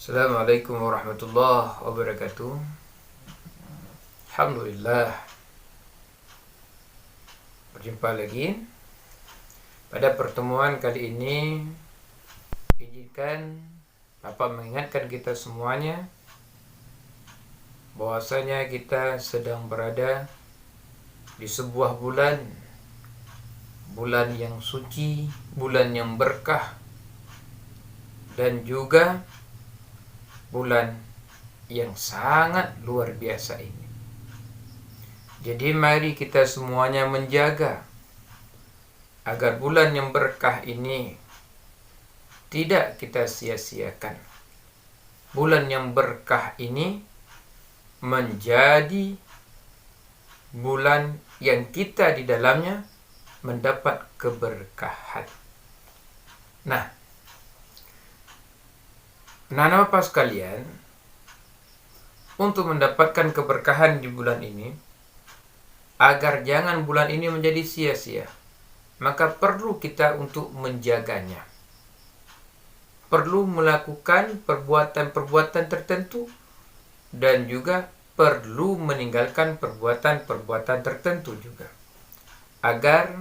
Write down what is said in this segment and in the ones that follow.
Assalamualaikum warahmatullahi wabarakatuh. Alhamdulillah, berjumpa lagi. Pada pertemuan kali ini, izinkan Bapak mengingatkan kita semuanya bahwasanya kita sedang berada di sebuah bulan yang suci, bulan yang berkah, dan juga bulan yang sangat luar biasa ini. Jadi mari kita semuanya menjaga agar bulan yang berkah ini tidak kita sia-siakan. Bulan yang berkah ini menjadi bulan yang kita di dalamnya mendapat keberkahan. Nah, Bapak sekalian, untuk mendapatkan keberkahan di bulan ini, agar jangan bulan ini menjadi sia-sia, maka perlu kita untuk menjaganya. Perlu melakukan perbuatan-perbuatan tertentu dan juga perlu meninggalkan perbuatan-perbuatan tertentu juga. Agar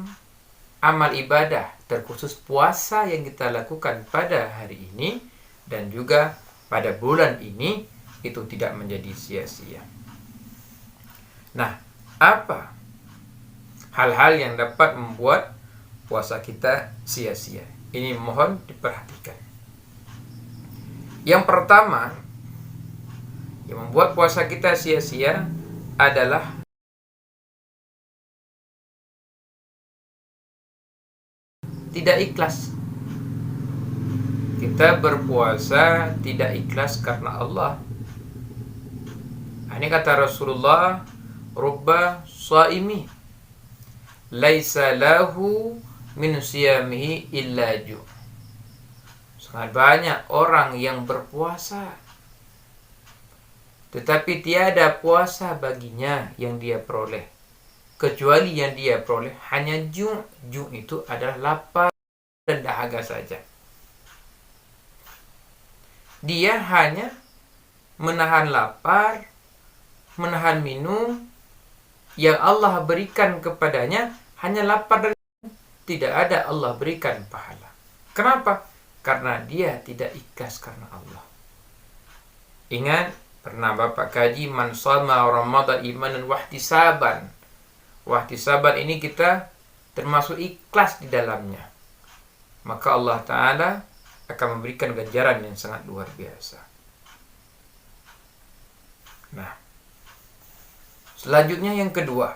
amal ibadah, terkhusus puasa yang kita lakukan pada hari ini dan juga pada bulan ini itu tidak menjadi sia-sia. Nah, apa hal-hal yang dapat membuat puasa kita sia-sia? Ini mohon diperhatikan. Yang pertama, yang membuat puasa kita sia-sia adalah tidak ikhlas. Kita berpuasa tidak ikhlas karena Allah. Ini kata Rasulullah, rubba shaimi laisa lahu min siyamihi illa ju. Sangat banyak orang yang berpuasa tetapi tiada puasa baginya yang dia peroleh, kecuali yang dia peroleh hanya ju'. Ju' itu adalah lapar dan dahaga saja. Dia hanya menahan lapar, menahan minum yang Allah berikan kepadanya, hanya lapar dan tidak ada Allah berikan pahala. Kenapa? Karena dia tidak ikhlas karena Allah. Ingat, pernah Bapak kaji man shoma Ramadan imanan wahtisaban. Wahtisaban ini kita termasuk ikhlas di dalamnya. Maka Allah Ta'ala akan memberikan ganjaran yang sangat luar biasa. Nah, selanjutnya yang kedua.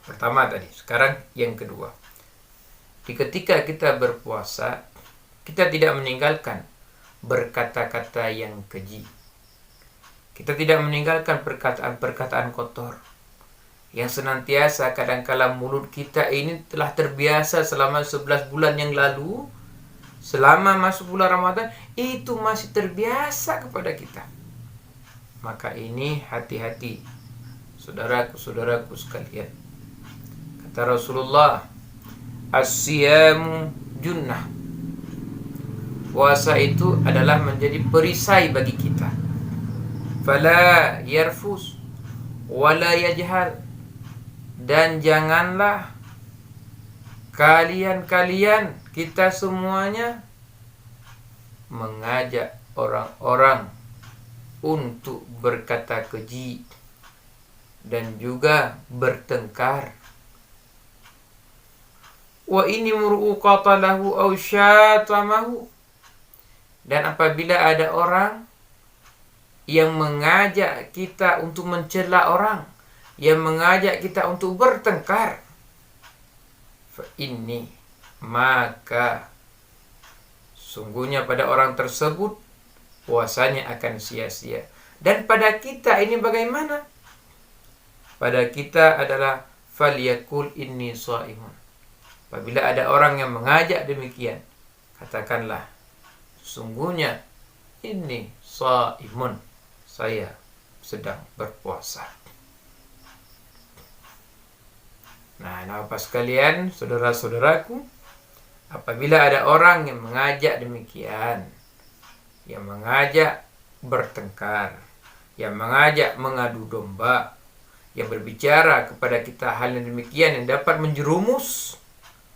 Pertama tadi, sekarang yang kedua. Ketika kita berpuasa, kita tidak meninggalkan berkata-kata yang keji. Kita tidak meninggalkan perkataan-perkataan kotor yang senantiasa kadangkala mulut kita ini telah terbiasa selama 11 bulan yang lalu. Selama masuk bulan Ramadan itu masih terbiasa kepada kita. Maka ini hati-hati, saudaraku-saudaraku sekalian. Kata Rasulullah, as-siyamu junnah. Puasa itu adalah menjadi perisai bagi kita. Fala yarfus wala yajhal. Dan janganlah kalian kita semuanya mengajak orang-orang untuk berkata keji dan juga bertengkar. Wa ini mur'u qatalahu aw syatamahu. Dan apabila ada orang yang mengajak kita untuk mencela orang, yang mengajak kita untuk bertengkar, fa inni, maka sungguhnya pada orang tersebut puasanya akan sia-sia. Dan pada kita ini bagaimana? Pada kita adalah falyakul inni shaimun. Apabila ada orang yang mengajak demikian, katakanlah, sungguhnya ini shaimun, saya sedang berpuasa. Nah, Bapak sekalian, saudara-saudaraku, apabila ada orang yang mengajak demikian, yang mengajak bertengkar, yang mengajak mengadu domba, yang berbicara kepada kita hal yang demikian yang dapat menjerumus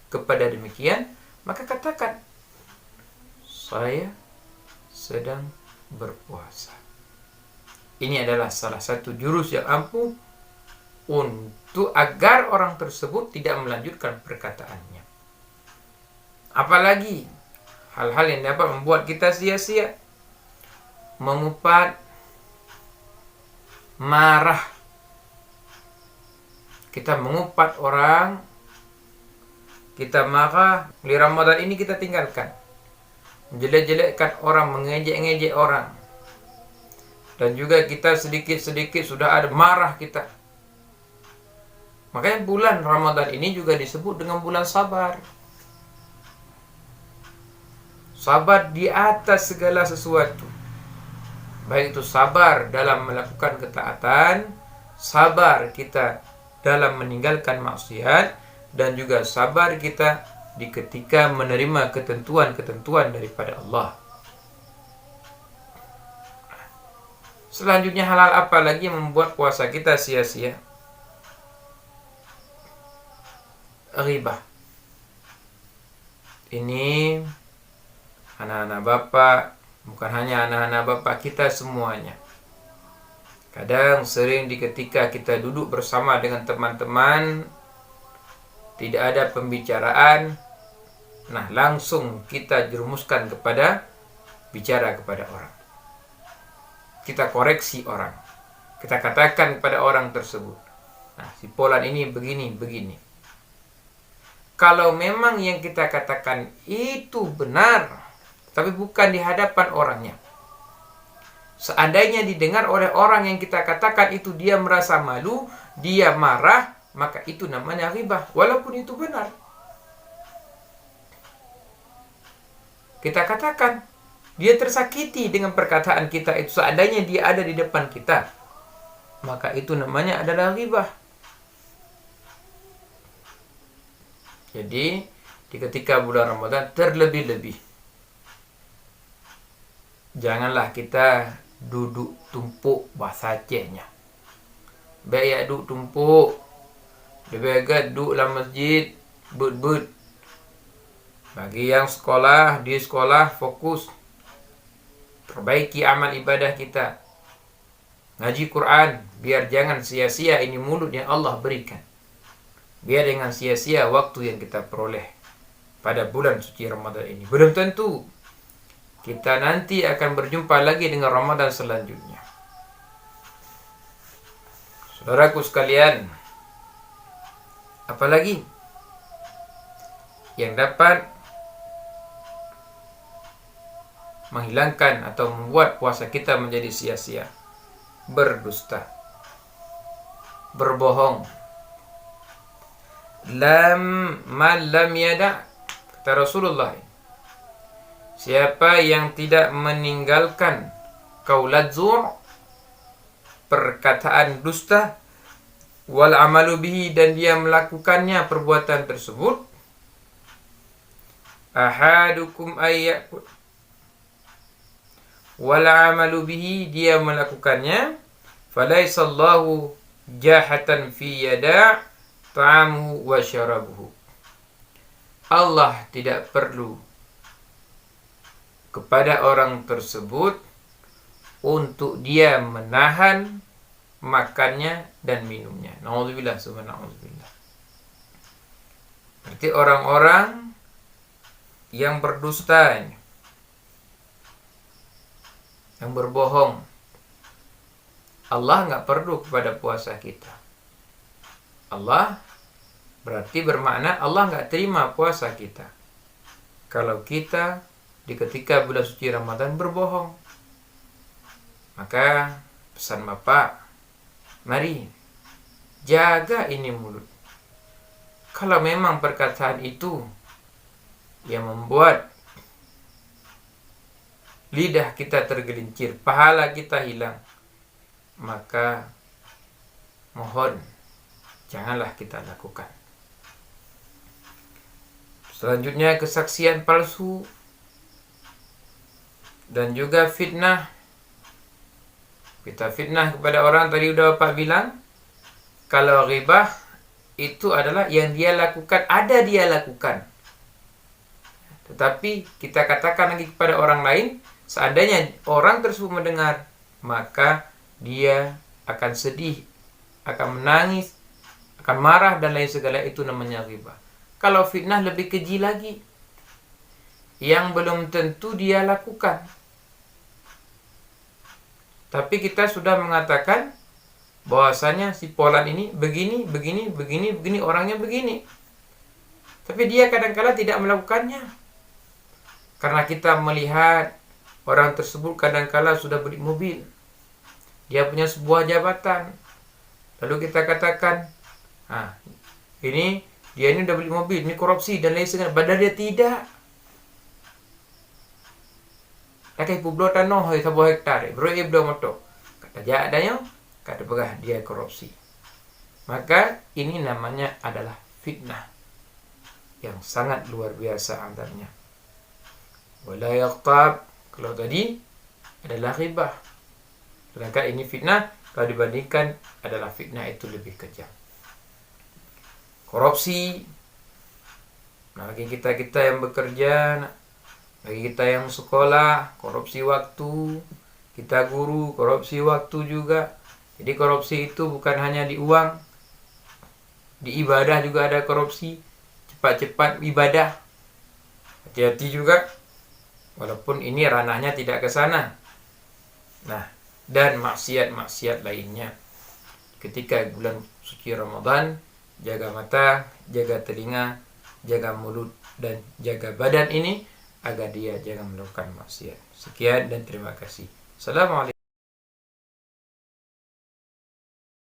kepada demikian, maka katakan, saya sedang berpuasa. Ini adalah salah satu jurus yang ampuh untuk agar orang tersebut tidak melanjutkan perkataannya. Apalagi hal-hal yang dapat membuat kita sia-sia, mengupat, marah. Kita mengupat orang, kita marah, di Ramadan ini kita tinggalkan. Menjelek-jelekkan orang, mengejek-ngejek orang. Dan juga kita sedikit-sedikit sudah ada marah kita. Makanya bulan Ramadan ini juga disebut dengan bulan sabar. Sabar di atas segala sesuatu. Baik itu sabar dalam melakukan ketaatan, sabar kita dalam meninggalkan maksiat, dan juga sabar kita di ketika menerima ketentuan-ketentuan daripada Allah. Selanjutnya, halal apa lagi yang membuat puasa kita sia-sia? Ghibah. Ini anak-anak bapak, bukan hanya anak-anak bapak, kita semuanya. Kadang sering di ketika kita duduk bersama dengan teman-teman, tidak ada pembicaraan, nah langsung kita jerumuskan kepada bicara kepada orang. Kita koreksi orang. Kita katakan kepada orang tersebut, nah si Polan ini begini. Kalau memang yang kita katakan itu benar, tapi bukan di hadapan orangnya. Seandainya didengar oleh orang yang kita katakan itu, dia merasa malu, dia marah, maka itu namanya ghibah, walaupun itu benar. Kita katakan, dia tersakiti dengan perkataan kita itu, seandainya dia ada di depan kita, maka itu namanya adalah ghibah. Jadi, di ketika bulan Ramadan terlebih-lebih, janganlah kita duduk tumpuk bahasa Acehnya. Baik ya duduk tumpuk, lebih agak duduk dalam masjid, but. Bagi yang sekolah, di sekolah fokus perbaiki amal ibadah kita, ngaji Quran, biar jangan sia-sia ini mulut yang Allah berikan. Biar dengan sia-sia waktu yang kita peroleh pada bulan suci Ramadan ini. Belum tentu kita nanti akan berjumpa lagi dengan Ramadan selanjutnya. Saudaraku sekalian, apalagi yang dapat menghilangkan atau membuat puasa kita menjadi sia-sia? Berdusta, berbohong. Man lam yada', kata Rasulullah, siapa yang tidak meninggalkan qaulat zur, perkataan dusta, wal amalu bihi, dan dia melakukannya perbuatan tersebut, ahadukum ayyakul, wal amalu bihi, dia melakukannya, falaisallahu jahatan fi yada' ta'amu wa syarabuhu. Allah tidak perlu kepada orang tersebut untuk dia menahan makannya dan minumnya. Na'udzubillah, subhanallah. Berarti orang-orang yang berdusta, yang berbohong, Allah nggak perlu kepada puasa kita. Allah berarti bermakna Allah nggak terima puasa kita kalau kita di ketika bulan suci Ramadan berbohong. Maka pesan Bapak, mari jaga ini mulut. Kalau memang perkataan itu yang membuat lidah kita tergelincir, pahala kita hilang, maka mohon janganlah kita lakukan. Selanjutnya, kesaksian palsu dan juga fitnah Kita fitnah kepada orang, tadi udah Bapak bilang, kalau ghibah itu adalah yang dia lakukan, ada dia lakukan. Tetapi kita katakan lagi kepada orang lain, seandainya orang tersebut mendengar, maka dia akan sedih, akan menangis, akan marah, dan lain segala. Itu namanya ghibah. Kalau fitnah lebih keji lagi, yang belum tentu dia lakukan, tapi kita sudah mengatakan bahwasanya si Polan ini begini, orangnya begini. Tapi dia kadang-kala tidak melakukannya. Karena kita melihat orang tersebut kadang-kala sudah beli mobil. Dia punya sebuah jabatan. Lalu kita katakan, dia ini udah beli mobil, ini korupsi dan lain sebagainya. Padahal dia tidak. Kata publik tanah sebuah hektar, bro belum motor. Kata adanya, kata begah dia korupsi. Maka ini namanya adalah fitnah yang sangat luar biasa antaranya. Wala yaqtab, kalau tadi adalah ghibah. Sedangkan ini fitnah, kalau dibandingkan adalah fitnah itu lebih kejam. Korupsi, bagi kita yang bekerja, bagi kita yang sekolah, korupsi waktu. Kita guru, korupsi waktu juga. Jadi korupsi itu bukan hanya di uang, di ibadah juga ada korupsi. Cepat-cepat ibadah, hati-hati juga, walaupun ini ranahnya tidak ke sana. Nah, dan maksiat-maksiat lainnya. Ketika bulan suci Ramadan, jaga mata, jaga telinga, jaga mulut, dan jaga badan ini agar dia jangan melakukan maksiat. Sekian dan terima kasih. Assalamualaikum.